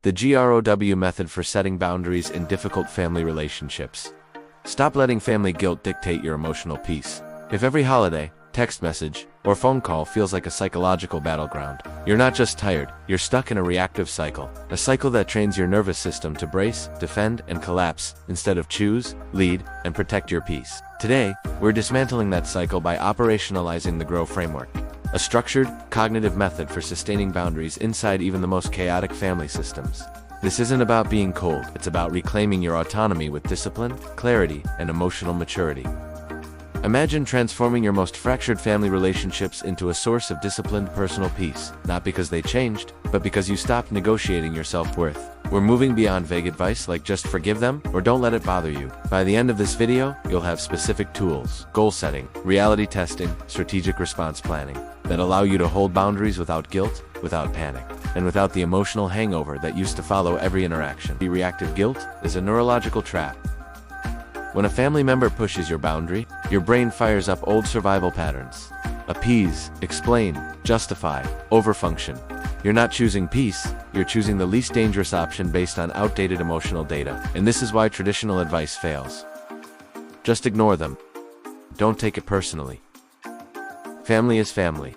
The G.R.O.W method for setting boundaries in difficult family relationships. Stop letting family guilt dictate your emotional peace. If every holiday, text message, or phone call feels like a psychological battleground, you're not just tired, you're stuck in a reactive cycle. A cycle that trains your nervous system to brace, defend, and collapse, instead of choose, lead, and protect your peace. Today, we're dismantling that cycle by operationalizing the G.R.O.W framework. A structured, cognitive method for sustaining boundaries inside even the most chaotic family systems. This isn't about being cold, it's about reclaiming your autonomy with discipline, clarity, and emotional maturity. Imagine transforming your most fractured family relationships into a source of disciplined personal peace, not because they changed, but because you stopped negotiating your self-worth. We're moving beyond vague advice like just forgive them or don't let it bother you. By the end of this video, you'll have specific tools, goal setting, reality testing, strategic response planning, that allow you to hold boundaries without guilt, without panic, and without the emotional hangover that used to follow every interaction. The reactive guilt is a neurological trap. When a family member pushes your boundary, your brain fires up old survival patterns. Appease, explain, justify, overfunction. You're not choosing peace, you're choosing the least dangerous option based on outdated emotional data. And this is why traditional advice fails. Just ignore them. Don't take it personally. Family is family.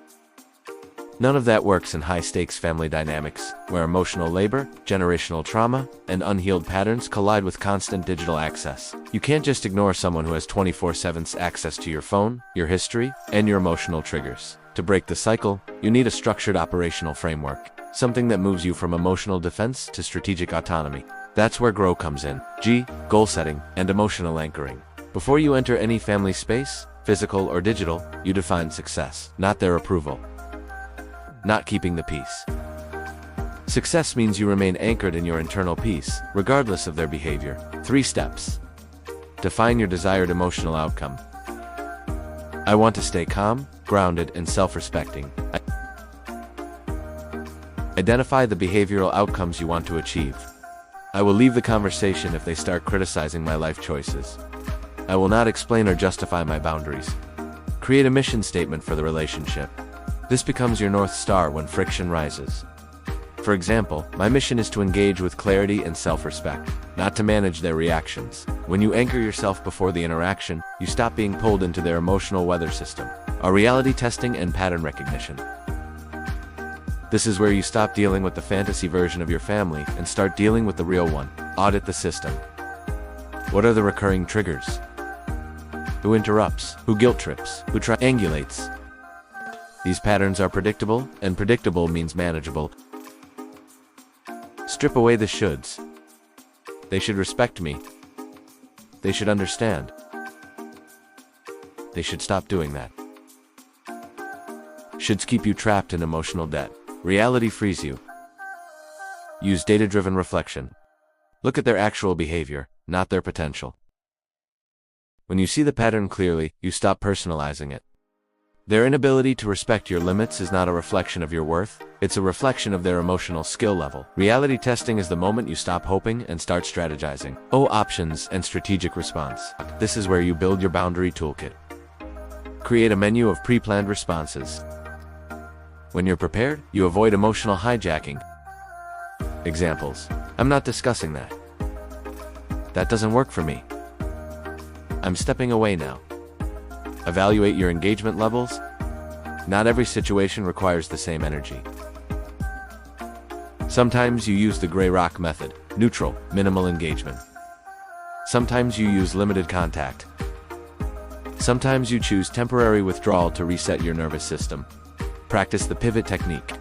None of that works in high-stakes family dynamics, where emotional labor, generational trauma, and unhealed patterns collide with constant digital access. You can't just ignore someone who has 24/7 access to your phone, your history, and your emotional triggers. To break the cycle, you need a structured operational framework, something that moves you from emotional defense to strategic autonomy. That's where G.R.O.W comes in. G, goal setting, and emotional anchoring. Before you enter any family space, physical or digital, you define success, not their approval. Not keeping the peace. Success means you remain anchored in your internal peace, regardless of their behavior. 3 steps. Define your desired emotional outcome. I want to stay calm, grounded, and self-respecting. Identify the behavioral outcomes you want to achieve. I will leave the conversation if they start criticizing my life choices. I will not explain or justify my boundaries. Create a mission statement for the relationship. This becomes your North Star when friction rises. For example, my mission is to engage with clarity and self-respect, not to manage their reactions. When you anchor yourself before the interaction, you stop being pulled into their emotional weather system. A reality testing and pattern recognition. This is where you stop dealing with the fantasy version of your family and start dealing with the real one. Audit the system. What are the recurring triggers? Who interrupts? Who guilt trips? Who triangulates? These patterns are predictable, and predictable means manageable. Strip away the shoulds. They should respect me. They should understand. They should stop doing that. Shoulds keep you trapped in emotional debt. Reality frees you. Use data-driven reflection. Look at their actual behavior, not their potential. When you see the pattern clearly, you stop personalizing it. Their inability to respect your limits is not a reflection of your worth, it's a reflection of their emotional skill level. Reality testing is the moment you stop hoping and start strategizing. Options and strategic response. This is where you build your boundary toolkit. Create a menu of pre-planned responses. When you're prepared, you avoid emotional hijacking. Examples. I'm not discussing that. That doesn't work for me. I'm stepping away now. Evaluate your engagement levels. Not every situation requires the same energy. Sometimes you use the G.R.O.W method, neutral, minimal engagement. Sometimes you use limited contact. Sometimes you choose temporary withdrawal to reset your nervous system. Practice the pivot technique.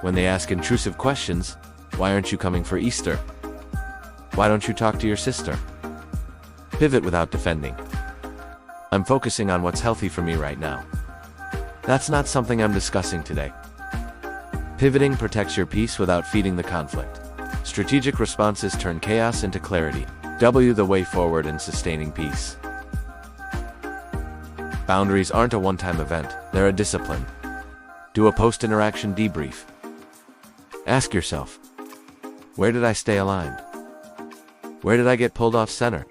When they ask intrusive questions, why aren't you coming for Easter? Why don't you talk to your sister? Pivot without defending. I'm focusing on what's healthy for me right now. That's not something I'm discussing today. Pivoting protects your peace without feeding the conflict. Strategic responses turn chaos into clarity. W the way forward in sustaining peace. Boundaries aren't a one-time event, they're a discipline. Do a post-interaction debrief. Ask yourself, where did I stay aligned? Where did I get pulled off center?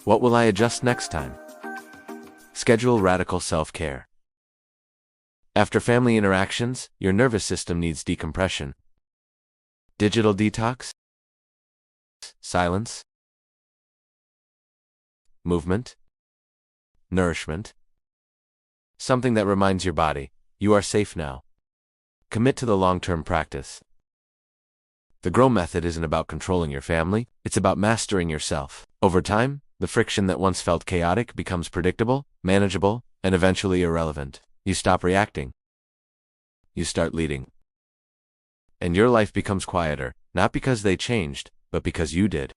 What will I adjust next time? Schedule radical self-care. After family interactions, your nervous system needs decompression. Digital detox? Silence? Movement? Nourishment? Something that reminds your body, you are safe now. Commit to the long-term practice. The G.R.O.W method isn't about controlling your family, it's about mastering yourself. Over time, the friction that once felt chaotic becomes predictable, manageable, and eventually irrelevant. You stop reacting. You start leading. And your life becomes quieter, not because they changed, but because you did.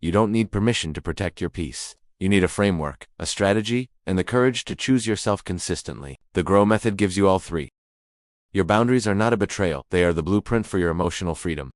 You don't need permission to protect your peace. You need a framework, a strategy, and the courage to choose yourself consistently. The G.R.O.W method gives you all three. Your boundaries are not a betrayal, they are the blueprint for your emotional freedom.